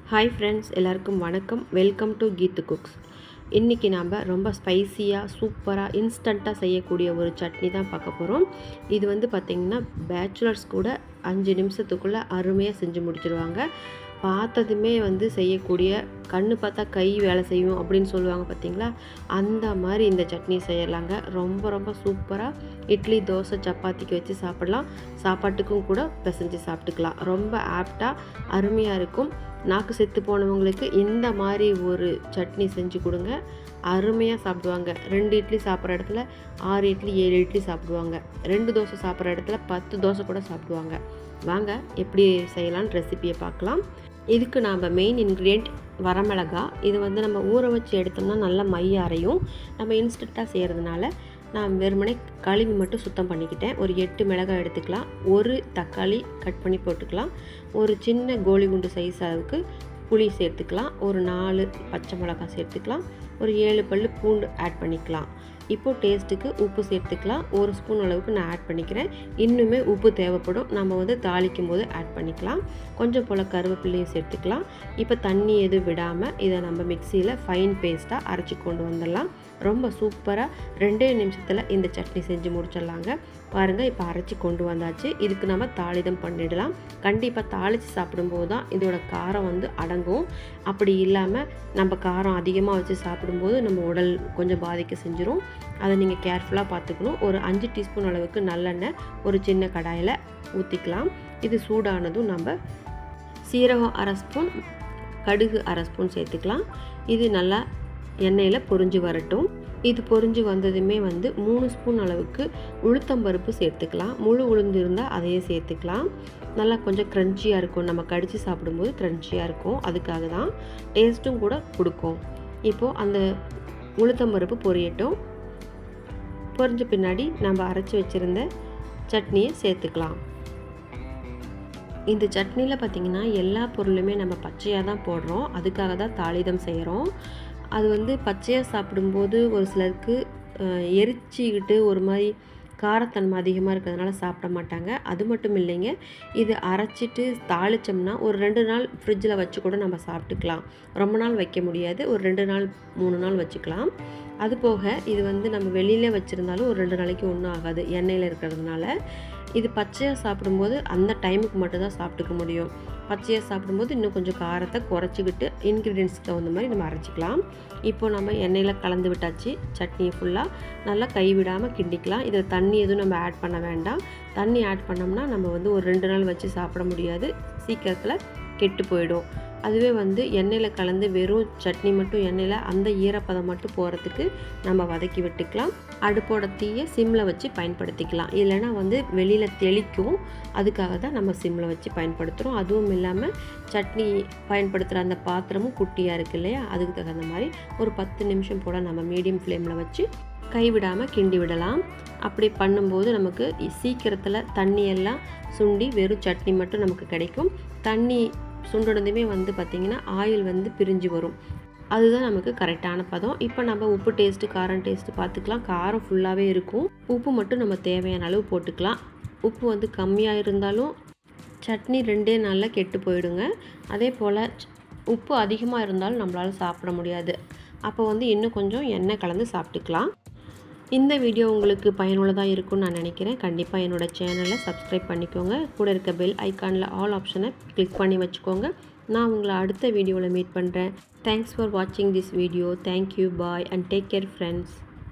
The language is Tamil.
ஹாய் ஃப்ரெண்ட்ஸ், எல்லாருக்கும் வணக்கம். Welcome to Keethu cooks. இன்றைக்கி நாம் ரொம்ப ஸ்பைசியாக சூப்பராக இன்ஸ்டண்ட்டாக செய்யக்கூடிய ஒரு சட்னி தான் பார்க்க போகிறோம். இது வந்து பார்த்திங்கன்னா பேச்சுலர்ஸ் கூட 5 நிமிஷத்துக்குள்ளே அருமையாக செஞ்சு முடிச்சிடுவாங்க. பார்த்ததுமே வந்து செய்யக்கூடிய, கண்ணு பார்த்தா கை வேலை செய்யும் அப்படின்னு சொல்லுவாங்க பார்த்திங்களா, அந்த மாதிரி இந்த சட்னி செய்யலாங்க. ரொம்ப ரொம்ப சூப்பராக இட்லி, தோசை, சப்பாத்திக்கு வச்சு சாப்பிடலாம். சாப்பாட்டுக்கும் கூட பிசைஞ்சு சாப்பிட்டுக்கலாம். ரொம்ப ஆப்டாக அருமையாக இருக்கும். நாக்கு செத்து போனவங்களுக்கு இந்த மாதிரி ஒரு சட்னி செஞ்சு கொடுங்க, அருமையாக சாப்பிடுவாங்க. 2 இட்லி சாப்பிட்ற இடத்துல 6 இட்லி 7 இட்லி சாப்பிடுவாங்க. 2 தோசை சாப்பிட்ற இடத்துல 10 தோசை கூட சாப்பிடுவாங்க. வாங்க எப்படி செய்யலான்னு ரெசிபியை பார்க்கலாம். இதுக்கு நாம் மெயின் இன்க்ரீடியண்ட் வரமிளகா. இது வந்து நம்ம ஊற வச்சு எடுத்தோம்னா நல்லா மைய அரையும். நம்ம இன்ஸ்டண்ட்டாக செய்கிறதுனால நான் வெறுமனே கழுவி மட்டும் சுத்தம் பண்ணிக்கிட்டேன். ஒரு 8 மிளகாய் எடுத்துக்கலாம். ஒரு தக்காளி கட் பண்ணி போட்டுக்கலாம். ஒரு சின்ன கோலி குண்டு சைஸ் அளவுக்கு புளி சேர்த்துக்கலாம். ஒரு 4 பச்சை மிளகாய் சேர்த்துக்கலாம். ஒரு 7 பல் பூண்டு ஆட் பண்ணிக்கலாம். இப்போது டேஸ்ட்டுக்கு உப்பு சேர்த்துக்கலாம். 1 ஸ்பூன் அளவுக்கு நான் ஆட் பண்ணிக்கிறேன். இன்னுமே உப்பு தேவைப்படும், நம்ம வந்து தாளிக்கும் போது ஆட் பண்ணிக்கலாம். கொஞ்சம் போல் கருவேப்பிலையும் சேர்த்துக்கலாம். இப்போ தண்ணி எதுவும் விடாமல் இதை நம்ம மிக்சியில் ஃபைன் பேஸ்ட்டாக அரைச்சி கொண்டு வந்துடலாம். ரொம்ப சூப்பராக 2 நிமிஷத்தில் இந்த சட்னி செஞ்சு முடிச்சிடலாங்க. பாருங்கள், இப்போ அரைச்சி கொண்டு வந்தாச்சு. இதுக்கு நம்ம தாளிதம் பண்ணிடலாம். கண்டிப்பாக தாளித்து சாப்பிடும்போது தான் இதோட காரம் வந்து அடங்கும். அப்படி இல்லாமல் நம்ம காரம் அதிகமாக வச்சு சாப்பிடும்போது நம்ம உடல் கொஞ்சம் பாதிக்க செஞ்சிடும். அதை நீங்கள் கேர்ஃபுல்லாக பார்த்துக்கணும். ஒரு 5 டீஸ்பூன் அளவுக்கு நல்லெண்ணெய் ஒரு சின்ன கடாயில் ஊற்றிக்கலாம். இது சூடானதும் நம்ம சீரகம் 1/2 ஸ்பூன், கடுகு 1/2 ஸ்பூன் சேர்த்துக்கலாம். இது நல்லா எண்ணெயில் பொரிஞ்சு வரட்டும். இது பொரிஞ்சு வந்ததுமே வந்து 3 ஸ்பூன் அளவுக்கு உளுத்தம்பருப்பு சேர்த்துக்கலாம். முழு உளுந்து இருந்தால் அதையே சேர்த்துக்கலாம். நல்லா கொஞ்சம் க்ரன்ச்சியாக இருக்கும், நம்ம கடித்து சாப்பிடும்போது க்ரன்ச்சியாக இருக்கும். அதுக்காக தான், டேஸ்ட்டும் கூட கொடுக்கும். இப்போது அந்த உளுத்தம்பருப்பு பொரியட்டும். பொரிஞ்ச பின்னாடி நம்ம அரைச்சி வச்சுருந்த சட்னியை சேர்த்துக்கலாம். இந்த சட்னியில் பார்த்திங்கன்னா எல்லா பொருளுமே நம்ம பச்சையாக தான் போடுறோம். அதுக்காக தான் தாளிதம் செய்கிறோம். அது வந்து பச்சையாக சாப்பிடும்போது ஒரு சிலருக்கு எரிச்சிக்கிட்டு ஒரு மாதிரி காரத்தன்மை அதிகமாக இருக்கிறதுனால சாப்பிட மாட்டாங்க. அது மட்டும் இல்லைங்க, இது அரைச்சிட்டு தாளித்தோம்னா ஒரு 2 நாள் ஃப்ரிட்ஜில் வச்சு கூட நம்ம சாப்பிட்டுக்கலாம். ரொம்ப நாள் வைக்க முடியாது, ஒரு 2 நாள் 3 நாள் வச்சுக்கலாம். அது போக இது வந்து நம்ம வெளியிலே வச்சுருந்தாலும் ஒரு 2 நாளைக்கு ஒன்றும் ஆகாது, எண்ணெயில் இருக்கிறதுனால. இது பச்சையாக சாப்பிடும்போது அந்த டைமுக்கு மட்டும்தான் சாப்பிட்டுக்க முடியும். பச்சையாக சாப்பிடும்போது இன்னும் கொஞ்சம் காரத்தை குறைச்சிக்கிட்டு இன்க்ரீடியன்ட்ஸ்க்கு தகுந்த மாதிரி நம்ம அரைச்சிக்கலாம். இப்போ நம்ம எண்ணெயில் கலந்து விட்டாச்சு. சட்னியை ஃபுல்லாக நல்லா கைவிடாமல் கிண்டிக்கலாம். இதில் தண்ணி எதுவும் நம்ம ஆட் பண்ண வேண்டாம். தண்ணி ஆட் பண்ணோம்னா நம்ம வந்து ஒரு 2 நாள் வச்சு சாப்பிட முடியாது, சீக்கிரத்தில் கெட்டு போயிடும். அதுவே வந்து எண்ணெயில் கலந்து வெறும் சட்னி மட்டும் எண்ணெயில் அந்த ஈரப்பதம் மட்டும் போகிறதுக்கு நம்ம வதக்கி விட்டுக்கலாம். அடுப்போட தீயை சிம்மில் வச்சு பயன்படுத்திக்கலாம். இல்லைனா வந்து வெளியில் தெளிக்கும். அதுக்காக தான் நம்ம சிம்மில் வச்சு பயன்படுத்துகிறோம். அதுவும் இல்லாமல் சட்னி பயன்படுத்துகிற அந்த பாத்திரமும் குட்டியாக இருக்குது இல்லையா, அதுக்கு தகுந்த மாதிரி ஒரு 10 நிமிஷம் போல் நம்ம மீடியம் ஃப்ளேமில் வச்சு கைவிடாமல் கிண்டி விடலாம். அப்படி பண்ணும்போது நமக்கு சீக்கிரத்தில் தண்ணியெல்லாம் சுண்டி வெறும் சட்னி மட்டும் நமக்கு கிடைக்கும். தண்ணி சுண்டனதுமே வந்து பார்த்திங்கன்னா ஆயில் வந்து பிரிஞ்சு வரும். அதுதான் நமக்கு கரெக்டான பதம். இப்போ நம்ம உப்பு டேஸ்ட்டு, காரம் டேஸ்ட்டு பார்த்துக்கலாம். காரம் ஃபுல்லாகவே இருக்கும். உப்பு மட்டும் நம்ம தேவையான அளவு போட்டுக்கலாம். உப்பு வந்து கம்மியாக இருந்தாலும் சட்னி 2 நாளில் கெட்டு போயிடுங்க. அதே போல் உப்பு அதிகமாக இருந்தாலும் நம்மளால் சாப்பிட முடியாது. அப்போ வந்து இன்னும் கொஞ்சம் எண்ணெய் கலந்து சாப்பிட்டுக்கலாம். இந்த வீடியோ உங்களுக்கு பயனுள்ளதாக இருக்கும்னு நான் நினைக்கிறேன். கண்டிப்பாக என்னோடய சேனலை சப்ஸ்கிரைப் பண்ணிக்கோங்க. கூட இருக்க பெல் ஐக்கானில் ஆல் ஆப்ஷனை கிளிக் பண்ணி வச்சுக்கோங்க. நான் உங்களை அடுத்த வீடியோவில் மீட் பண்ணுறேன். தேங்க்ஸ் ஃபார் வாட்சிங் this video. Thank you, bye and take care friends.